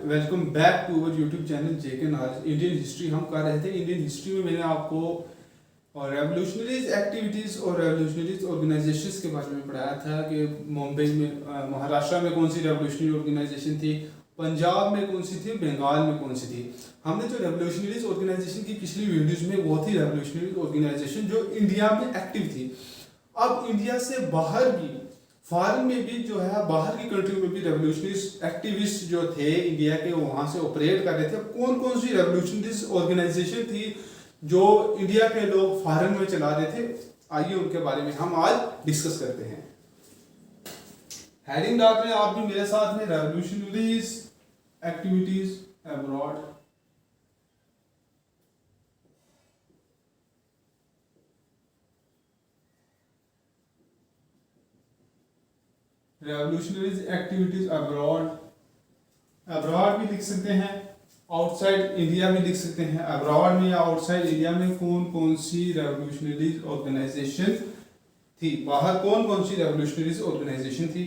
Welcome back to our YouTube channel JK knowledge. Indian history हम कर रहे थे। इंडियन हिस्ट्री में मैंने आपको और रेवोल्यूशनरीज एक्टिविटीज़ और रेवोल्यूशनरीज ऑर्गेनाइजेशंस के बारे में पढ़ाया था कि मुंबई में महाराष्ट्र में कौन सी रेवोल्यूशनरी ऑर्गेनाइजेशन थी, पंजाब में कौन सी थी, बंगाल में कौन सी थी। हमने जो रेवोल्यूशनरीज ऑर्गेनाइजेशन की पिछली वीडियोज़ में वो थी रेवोल्यूशनरी ऑर्गेनाइजेशन जो इंडिया में एक्टिव थी। अब इंडिया से बाहर भी, फॉरेन में भी जो है, बाहर की कंट्री में भी रेवोल्यूशनरीज एक्टिविस्ट जो थे इंडिया के, वहाँ से ऑपरेट कर रहे थे। कौन कौन सी रेवोल्यूशनरीज ऑर्गेनाइजेशन थी जो इंडिया के लोग फॉरेन में चला रहे थे, आइए उनके बारे में हम आज डिस्कस करते हैं। हेडिंग डाल रहे हैं आप भी मेरे साथ में, revolutionaries activities abroad. Revolutionaries activities abroad, abroad भी लिख सकते हैं, आउटसाइड इंडिया भी लिख सकते हैं। अब्रॉड में या आउटसाइड इंडिया में कौन कौन सी रेवोल्यूशनरीज ऑर्गेनाइजेशन थी, बाहर कौन कौन सी रेवोल्यूशनरीज ऑर्गेनाइजेशन थी।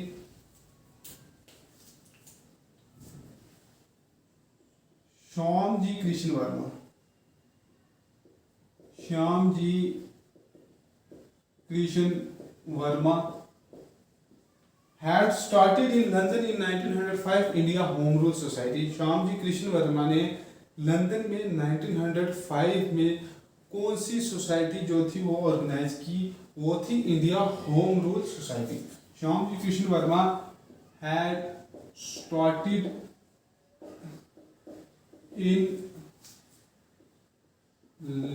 Shyam ji Krishna Verma, Shyam ji Krishna Varma had started in London in 1905 India Home Rule Society। Shyam ji Krishna Verma ने लंदन में 1905 में कौन सी सोसाइटी जो थी वो ऑर्गेनाइज की, वो थी India home rule society. Shyam ji Krishna Varma had started in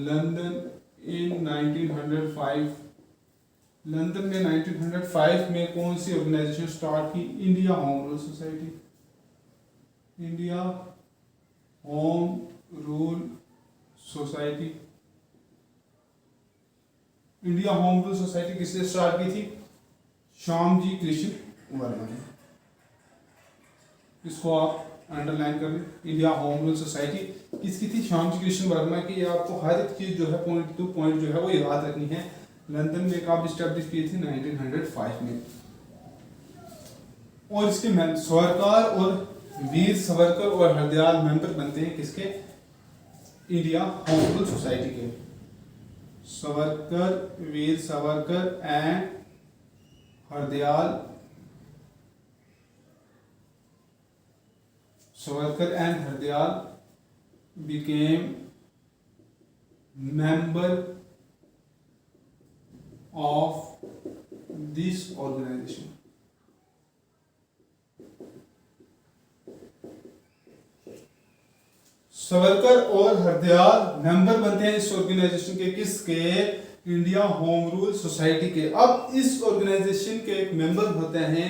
London in 1905। London में 1905 में कौन सी ऑर्गेनाइजेशन स्टार्ट की, India home rule society. India home rule society, India home rule society किसने स्टार्ट की थी, श्याम जी कृष्ण वर्मा ने। इसको आप अंडरलाइन कर लें, इंडिया होम रूल सोसाइटी किसकी थी, श्याम जी कृष्ण वर्मा की। ये आपको हर एक चीज जो है पॉइंट टू पॉइंट जो है वो याद रखनी है। लंदन में कब स्टैब्लिश की थी, 1905 में। और इसके सावरकर और वीर सावरकर और हरदयाल मेंबर बनते हैं किसके, इंडिया होम रूल सोसाइटी के। Savarkar, Veer Savarkar and Hardayal, Savarkar and Hardayal became member of this organization। Savarkar और हरदयाल मेंबर बनते हैं इस ऑर्गेनाइजेशन के, किसके, इंडिया होम रूल सोसाइटी के। अब इस ऑर्गेनाइजेशन के एक मेंबर होते हैं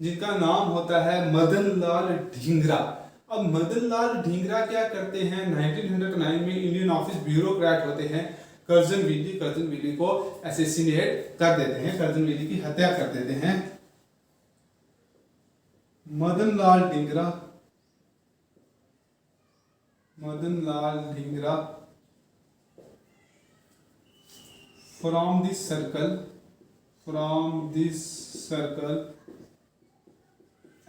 जिनका नाम होता है मदन लाल ढींगरा। अब मदन लाल ढींगरा क्या करते हैं, 1909 में इंडियन ऑफिस ब्यूरोक्रेट होते हैं, कर्जन विली को असैसिनेट कर देते हैं, कर्जन विली की हत्या कर देते हैं। Madan Lal Dhingra from this circle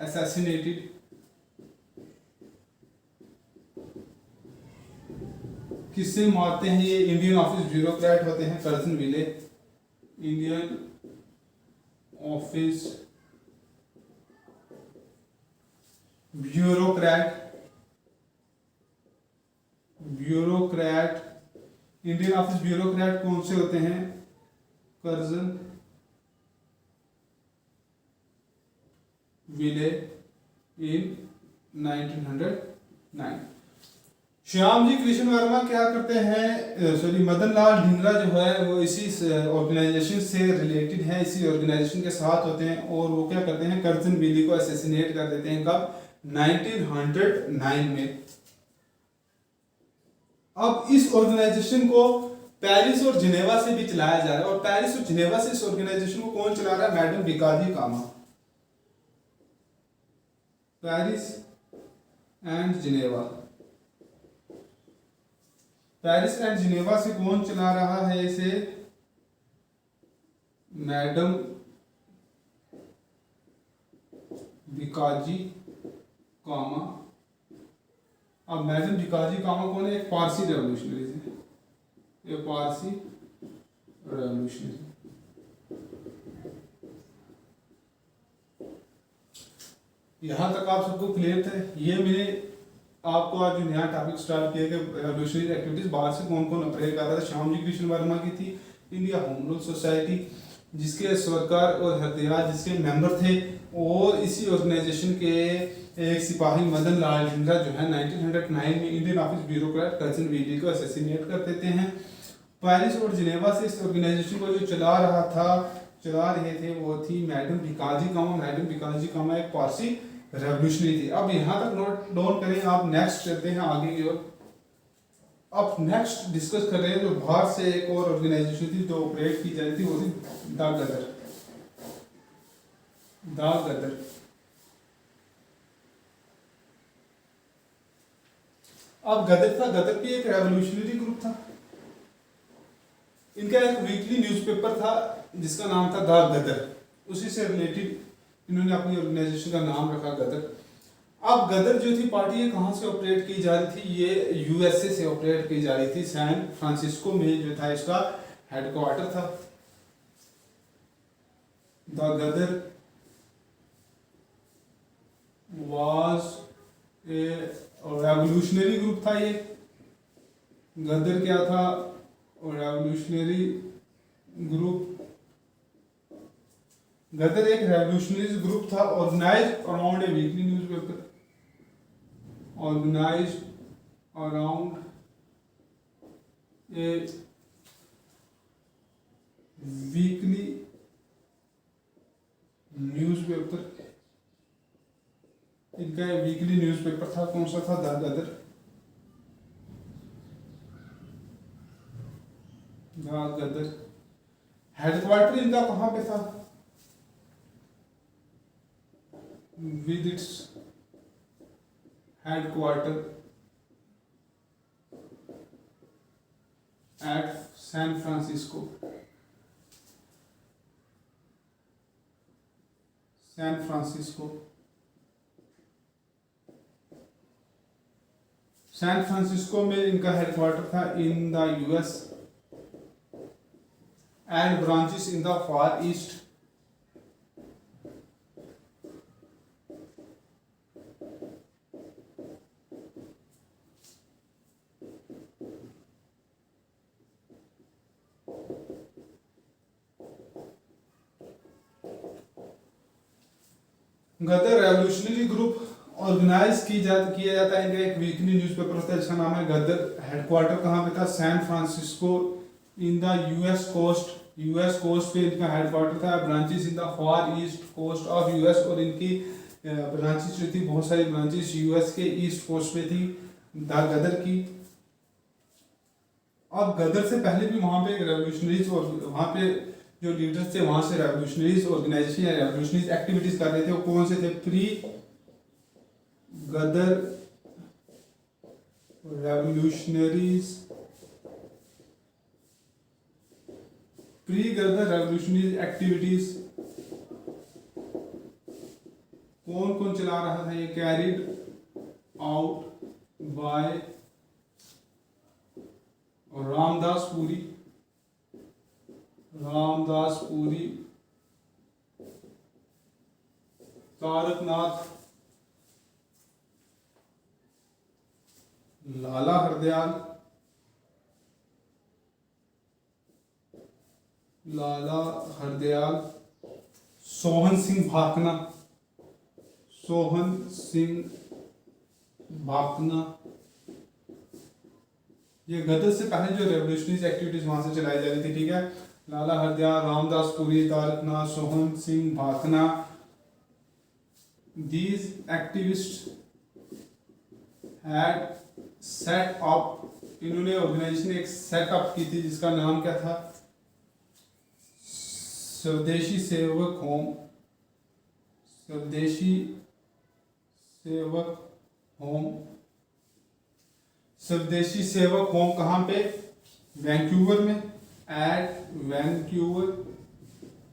assassinated किससे मारते हैं, ये इंडियन ऑफिस ब्यूरोक्रेट होते हैं, Curzon Wyllie. Indian office bureaucrat Indian office bureaucrat कौन से होते हैं, कर्जन विले इन 1909। श्याम जी कृष्ण वर्मा क्या करते हैं, मदन लाल ढींगरा जो है वो इसी ऑर्गेनाइजेशन से रिलेटेड है, इसी ऑर्गेनाइजेशन के साथ होते हैं। और वो क्या करते हैं, कर्जन विली को असैसिनेट कर देते हैं, कब, 1909 में। अब इस ऑर्गेनाइजेशन को पेरिस और जिनेवा से भी चलाया जा रहा है, और पेरिस और जिनेवा से इस ऑर्गेनाइजेशन को कौन चला रहा है, madam Bhikaji Cama. Paris and Geneva, Paris and Geneva से कौन चला रहा है इसे, मैडम बिकाजी कामा अब मैडम भिकाजी कामा कौन है? एक पारसी रेवोल्यूशनरी है, ये पारसी रेवोल्यूशनरी। यहाँ तक आप सबको क्लियर था? ये मैंने आपको आज जो नया टॉपिक स्टार्ट किया कि रेवोल्यूशनरी एक्टिविटीज बाहर से कौन कौन ऑपरेट कर रहा था। श्यामजी कृष्ण वर्मा की थी इंडिया होम रूल सोसाइटी, जिसके सरकार और हरदयाल जिसके मेंबर थे, और इसी ऑर्गेनाइजेशन के एक सिपाही मदन लाल ढींगरा जो है 1909 में Indian office bureaucrat Curzon Wyllie को असैसिनेट कर देते हैं। पेरिस और जिनेवा से इस ऑर्गेनाइजेशन को जो चला रहे थे वो थी मैडम भिकाजी कामा। मैडम भिकाजी कामा एक पारसी रेवोल्यूशनरी थी। अब यहाँ तक नोट डाउन करें आप, नेक्स्ट चलते हैं आगे की ओर। अब नेक्स्ट डिस्कस कर रहे हैं जो बाहर से एक और ऑर्गेनाइजेशन थी जो ऑपरेट की जा रही थी, वो थी द गदर। अब गदर था, गदर भी एक रेवोल्यूशनरी ग्रुप था। इनका एक वीकली न्यूज़पेपर था जिसका नाम था द गदर, उसी से रिलेटेड इन्होंने अपनी ऑर्गेनाइजेशन का नाम रखा गदर। अब गदर जो थी पार्टी ये कहाँ से ऑपरेट की जा रही थी? ये यूएसए से ऑपरेट की जा रही थी। सैन फ्रांसिस्को में जो था इसका हेडक्वार्टर था। The Ghadar was a revolutionary group था। ये गदर क्या था? Revolutionary group. गदर एक रेवोल्यूशनरी ग्रुप था organised around a weekly newspaper, organized around a weekly newspaper। इनका वीकली न्यूज़पेपर था, कौन सा था? The Gadar. हेडक्वार्टर इनका कहाँ पे था? With its headquarter at San Francisco। San Francisco में इनका हेडक्वार्टर था in the US and branches in the far east. Ghadar revolutionary group organise किया जाता है। इनका एक वीकली न्यूज़पेपर होता है जिसका नाम है गदर। हेडक्वार्टर कहाँ पे था? San Francisco in the US coast पे इनका हेडक्वार्टर था। Branches in the far east coast of US, और इनकी ब्रांचेस जो थी बहुत सारी ब्रांचेस यूएस के ईस्ट कोस्ट पे थी द गदर की। अब गदर से पहले भी वहाँ पे रेवोल्यूशनरीज और वहाँ पे जो लीडर्स थे वहां से रेवोल्यूशनरीज ऑर्गेनाइजेशन या रेवोल्यूशनरीज एक्टिविटीज कर रहे थे। वो कौन से थे? प्री गदर रेवोल्यूशनरीज एक्टिविटीज कौन कौन चला रहा था? ये carried out by Ramdas Puri, Taraknath, Lala Hardayal, Sohan Singh Bhakna. ये गदर से पहले जो रेवोल्यूशनरी एक्टिविटीज वहां से चलाई जा रही थी, ठीक है। Lala Hardayal, Ramdas Puri, Taraknath, Sohan Singh Bhakna, these activists had set up, इन्होंने ऑर्गेनाइजेशन एक सेटअप की थी जिसका नाम क्या था? स्वदेशी सेवक होम कहाँ पे? वैंकूवर में,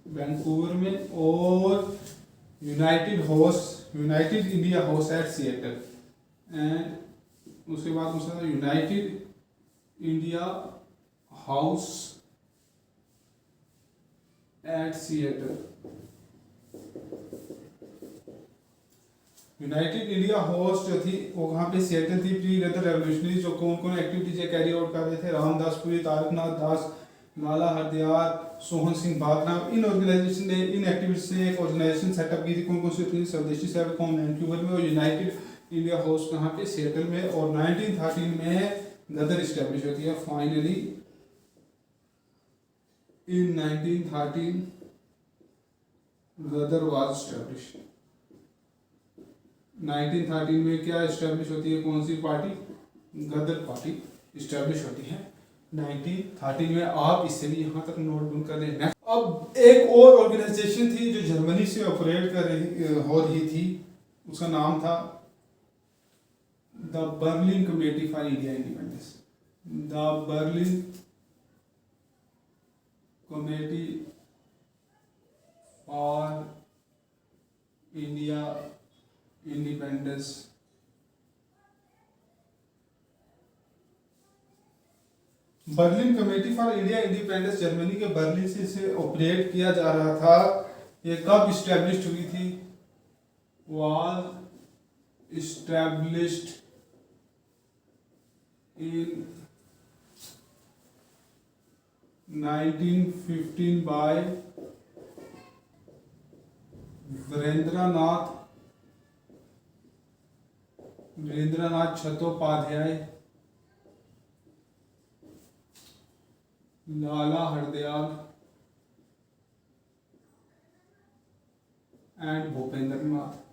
वैंकूवर में, और united India house at Seattle, and उसके बाद कौन सा था, united India house at Seattle. United India house जो थी वो कहाँ पे, सिएटल थी। प्री गदर रेवोल्यूशनरी जो कौन कौन एक्टिविटीज कैरी आउट कर रहे थे, रामदास पुरी, तारकनाथ दास, लाला हरदयाल, सोहन सिंह भागना, इन ऑर्गेनाइजेशन ने, इन एक्टिविटीज ने एक ऑर्गेनाइजेशन सेटअप की थी। कौन कौन सी थी, स्वदेशी सेवा कौन वैंकूवर में, और यूनाइटेड इंडिया हाउस कहाँ पे, सिएटल में। और 1913 में गदर इस्टेब्लिश होती है finally. In 1913 Ghadar was establish. 1913 में क्या इस्टेब्लिश होती है, कौन सी पार्टी, गदर पार्टी इस्टेब्लिश होती है 1913 में। आप इससे भी यहाँ तक नोट डाउन कर लें। अब एक और ऑर्गेनाइजेशन थी जो जर्मनी से ऑपरेट हो रही थी, उसका नाम था the Berlin committee for India independence. The Berlin committee for India independence. Berlin committee for India independence Germany के बर्लिन से इसे ऑपरेट किया जा रहा था। ये कब इस्टेब्लिश हुई थी, was established in 1915 by Virendranath Chattopadhyay, Lala Hardayal and Bhupendra Nath.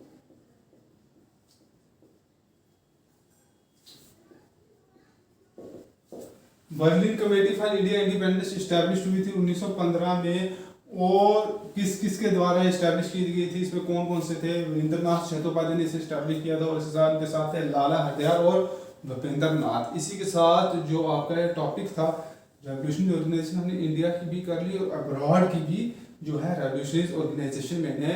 Berlin committee for India independence establish हुई थी 1915 में। और किस किस के द्वारा इस्टेब्लिश की गई थी, इसमें कौन कौन से थे, वीरेंद्रनाथ चट्टोपाध्याय ने इसे इस्टेब्लिश किया था, और इसके साथ है लाला हरदयाल और भूपेंद्र नाथ। इसी के साथ जो आपका टॉपिक था रेवोल्यूशनरी ऑर्गेनाइजेशन, हमने इंडिया की भी कर ली और अब्रॉड की भी जो है रेवोल्यूशनरी ऑर्गेनाइजेशन मैंने